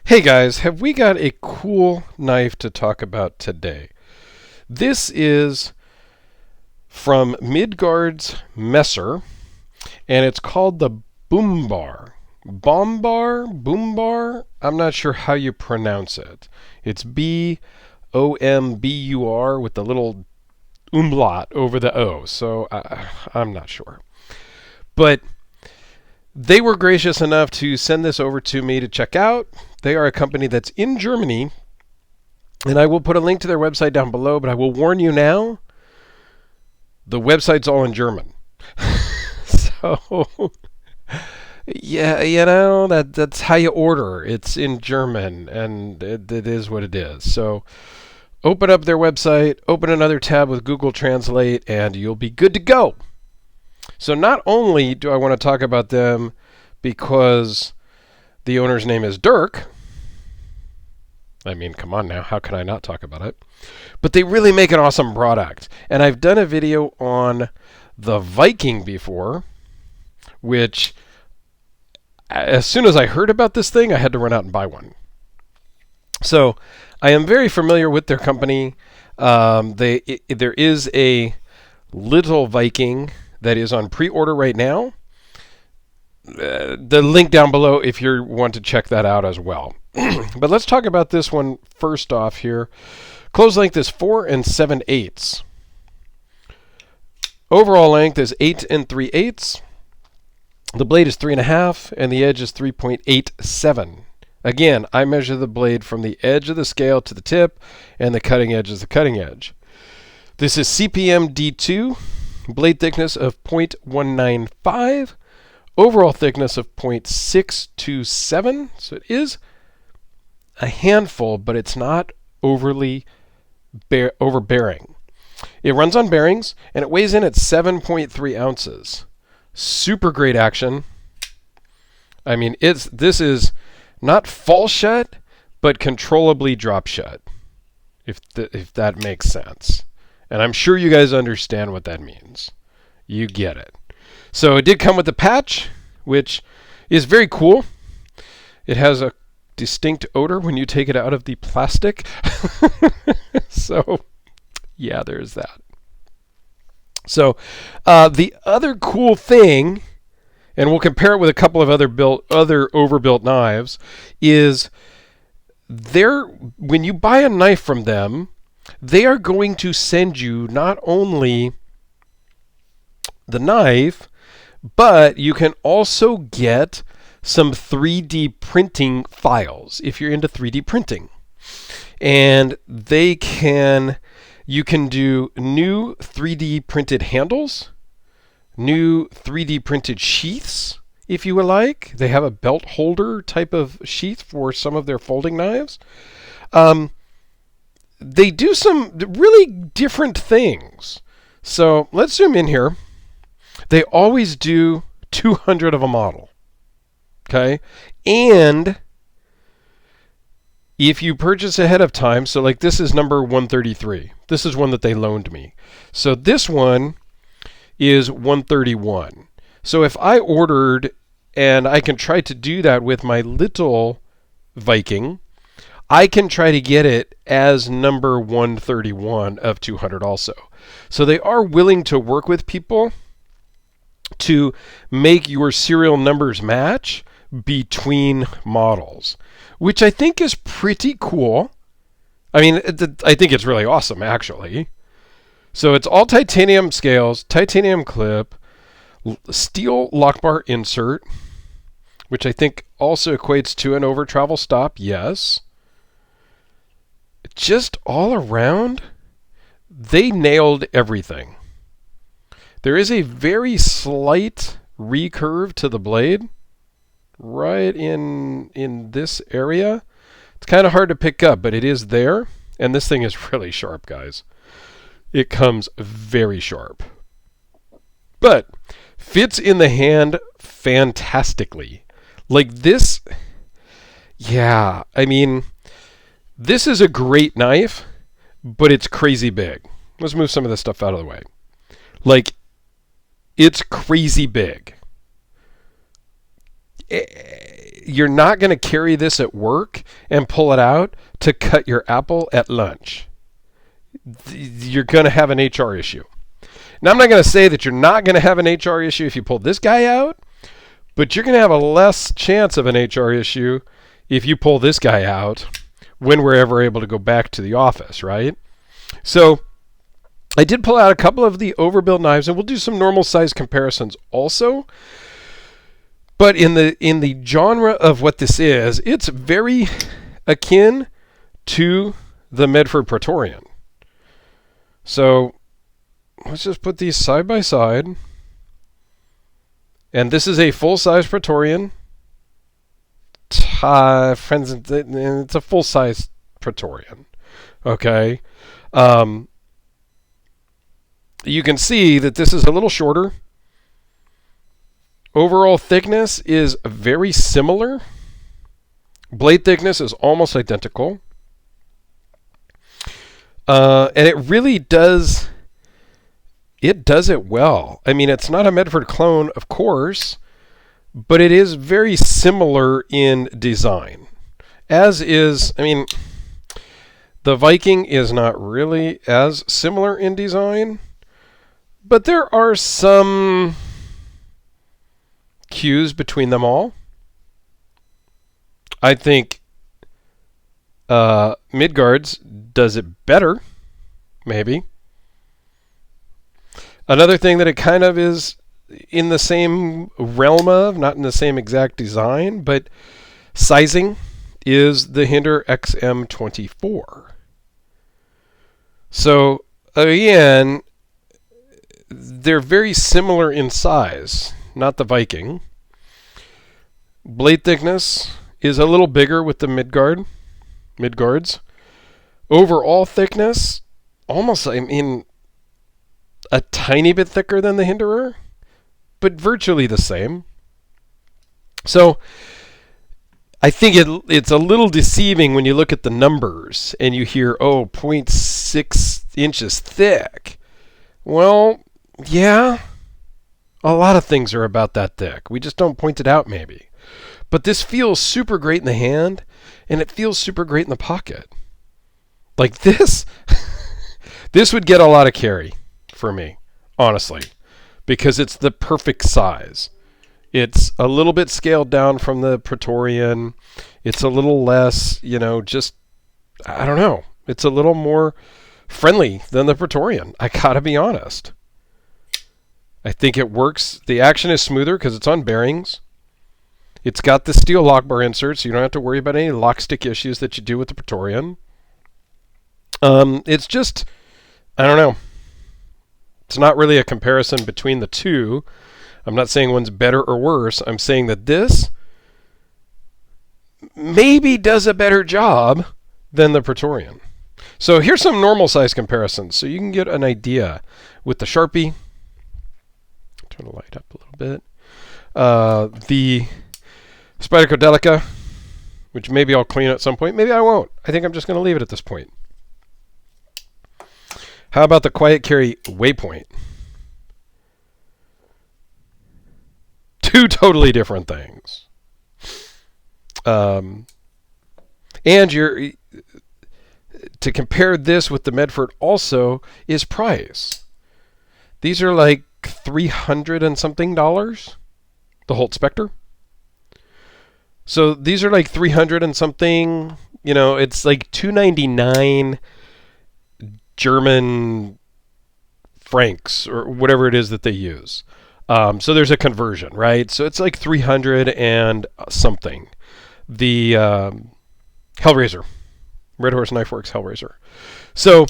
Hey guys, have we got a cool knife to talk about today? This is from Midgards-Messer, and it's called the Bömbur. Bömbur? I'm not sure how you pronounce it. It's Bombur with the little umlaut over the O, so I'm not sure. But they were gracious enough to send this over to me to check out. They are a company that's in Germany, and I will put a link to their website down below, but I will warn you now, the website's all in German. So, yeah, that's how you order. It's in German, and it is what it is. So, open up their website, open another tab with Google Translate, and you'll be good to go. So not only do I want to talk about them because the owner's name is Dirk, I mean, come on now, how can I not talk about it? But they really make an awesome product. And I've done a video on the Viking before, which as soon as I heard about this thing, I had to run out and buy one. So I am very familiar with their company. There is a little Viking that is on pre-order right now. The link down below if you want to check that out as well. But let's talk about this one first off here. Close length is 4 7/8. Overall length is 8 3/8. The blade is 3.5 and the edge is 3.87. Again, I measure the blade from the edge of the scale to the tip, and the cutting edge is the cutting edge. This is CPM D2. Blade thickness of 0.195, overall thickness of 0.627, so it is a handful, but it's not overly overbearing. It runs on bearings, and it weighs in at 7.3 ounces. Super great action. I mean, this is not fall shut, but controllably drop shut, if that makes sense. And I'm sure you guys understand what that means. You get it. So it did come with the patch, which is very cool. It has a distinct odor when you take it out of the plastic. So, yeah, there's that. So, the other cool thing, and we'll compare it with a couple of other overbuilt knives, is when you buy a knife from them, they are going to send you not only the knife, but you can also get some 3D printing files if you're into 3D printing. And you can do new 3D printed handles, new 3D printed sheaths, if you would like. They have a belt holder type of sheath for some of their folding knives. They do some really different things. So let's zoom in here. They always do 200 of a model. Okay? And if you purchase ahead of time, so like this is number 133. This is one that they loaned me. So this one is 131. So if I ordered, and I can try to do that with my little Viking, I can try to get it as number 131 of 200 also. So they are willing to work with people to make your serial numbers match between models, which I think is pretty cool. I mean, I think it's really awesome, actually. So it's all titanium scales, titanium clip, steel lock bar insert, which I think also equates to an over travel stop, yes. Just all around, they nailed everything. There is a very slight recurve to the blade right in this area. It's kind of hard to pick up, but it is there. And this thing is really sharp, guys. It comes very sharp. But fits in the hand fantastically. Like this, yeah, I mean, this is a great knife, but it's crazy big. Let's move some of this stuff out of the way. Like, it's crazy big. you're not going to carry this at work and pull it out to cut your apple at lunch. You're going to have an HR issue. Now, I'm not going to say that you're not going to have an HR issue if you pull this guy out, but you're going to have a less chance of an HR issue if you pull this guy out when we're ever able to go back to the office, right? So I did pull out a couple of the overbuild knives, and we'll do some normal size comparisons also. But in the genre of what this is, it's very akin to the Medford Praetorian. So let's just put these side by side. And this is a full-size Praetorian. Friends, it's a full-size Praetorian. Okay. You can see that this is a little shorter. Overall thickness is very similar. Blade thickness is almost identical. And it really does... It does it well. I mean, it's not a Medford clone, of course, but it is very similar in design. As is, I mean, the Viking is not really as similar in design, but there are some cues between them all. I think Midgards does it better, maybe. Another thing that it kind of is in the same realm of, not in the same exact design, but sizing, is the Hinder XM24. So, again, they're very similar in size, not the Viking. Blade thickness is a little bigger with the Midgards. Overall thickness, almost, I mean, a tiny bit thicker than the Hinderer, but virtually the same. So I think it's a little deceiving when you look at the numbers and you hear, 0.6 inches thick. Well, yeah, a lot of things are about that thick. We just don't point it out maybe. But this feels super great in the hand, and it feels super great in the pocket. Like this, this would get a lot of carry for me, honestly, because it's the perfect size. It's a little bit scaled down from the Praetorian. It's a little less, just, I don't know. It's a little more friendly than the Praetorian. I gotta be honest. I think it works. The action is smoother because it's on bearings. It's got the steel lock bar insert, so you don't have to worry about any lock stick issues that you do with the Praetorian. It's just, I don't know. It's not really a comparison between the two. I'm not saying one's better or worse. I'm saying that this maybe does a better job than the Praetorian. So here's some normal size comparisons so you can get an idea. With the Sharpie, turn the light up a little bit. The Spyderco Delica, which maybe I'll clean at some point. Maybe I won't. I think I'm just going to leave it at this point. How about the Quiet Carry Waypoint? Two totally different things. And to compare this with the Medford also is price. These are like $300 and something, the Holt Spectre. So these are like 300 and something, it's like $299 German francs or whatever it is that they use. So there's a conversion, right? So it's like 300 and something. The Hellraiser, Red Horse Knife Works Hellraiser. So,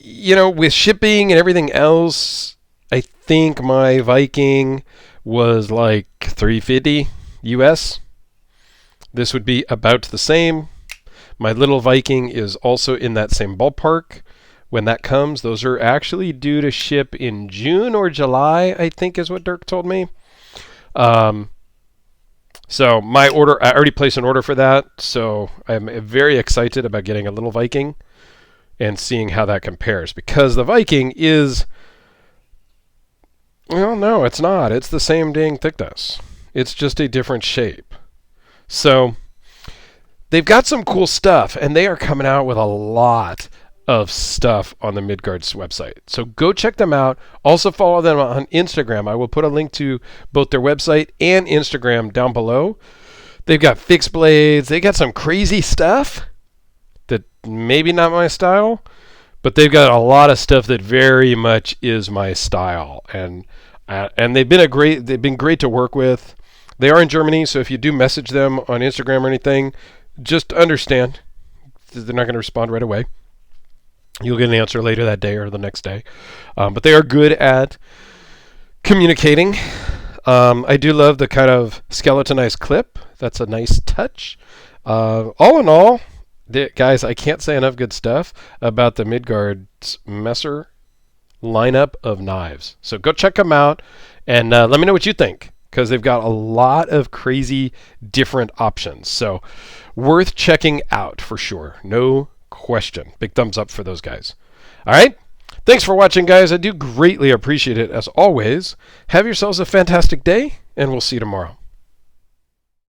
with shipping and everything else, I think my Viking was like $350 US. This would be about the same. My little Viking is also in that same ballpark. When that comes, those are actually due to ship in June or July, I think is what Dirk told me. So my order, I already placed an order for that, so I'm very excited about getting a little Viking and seeing how that compares, because the Viking is, well, no, it's not. It's the same dang thickness. It's just a different shape. So they've got some cool stuff, and they are coming out with a lot of stuff on the Midgards website. So go check them out. Also follow them on Instagram. I will put a link to both their website and Instagram down below. They've got fixed blades. They got some crazy stuff that maybe not my style, but they've got a lot of stuff that very much is my style. And they've been great to work with. They are in Germany, so if you do message them on Instagram or anything, just understand they're not going to respond right away. You'll get an answer later that day or the next day. But they are good at communicating. I do love the kind of skeletonized clip. That's a nice touch. All in all, guys, I can't say enough good stuff about the Midgards-Messer lineup of knives. So go check them out and let me know what you think, because they've got a lot of crazy different options. So worth checking out for sure. No question. Big thumbs up for those guys. All right. Thanks for watching, guys. I do greatly appreciate it as always. Have yourselves a fantastic day, and we'll see you tomorrow.